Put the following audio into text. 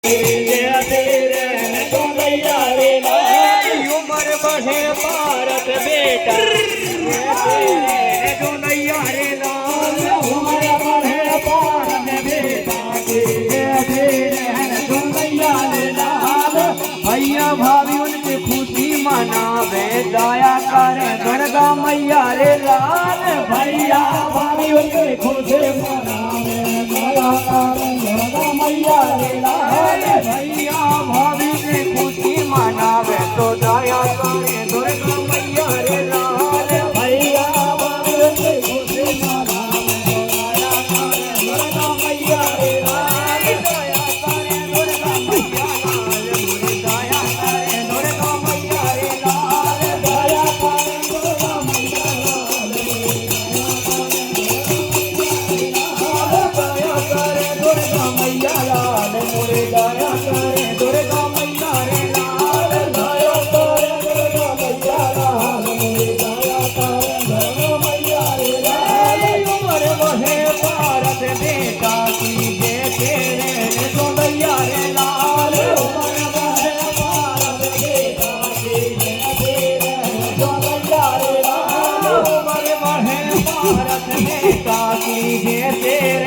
जय तेरे जोदैया रे लाल उमर बढ़े भारत बेटा जय तेरे जोदैया रे लाल उमर बढ़े भारत बेटा जय तेरे जोदैया रे लाल भैया भाभी उनकी खुशी मनावे दया करे गणगा मैया रे लाल भैया भाभी उनकी खुशी मनावे दया करे गणगा मैया रे लाल भैया भाभी की खुशी मनावे तो दया करे दुर्गा मैया रे लाल भैया भाभी उनकी खुशी मनावे तो दया करे दुर्गा मैया रे लाल दया करे दुर्गा मैया लाल मुझे दया करे दुर्गा मैया रे लाल दया करे दुर्गा मैया लाल दया करे दुर्गा मैया लाल मुझे दया करे दुर्गा मैया रे लाल दया करे दुर्गा मैया लाल मुझे दया करे दुर्गा मैया रे लाल उमर बढ़े भारत बेटा की जय तेरे जोदैया रे लाल उमर बढ़े भारत बेटा की जय तेरे जोदैया रे लाल उमर बढ़े भारत बेटा की जय तेरे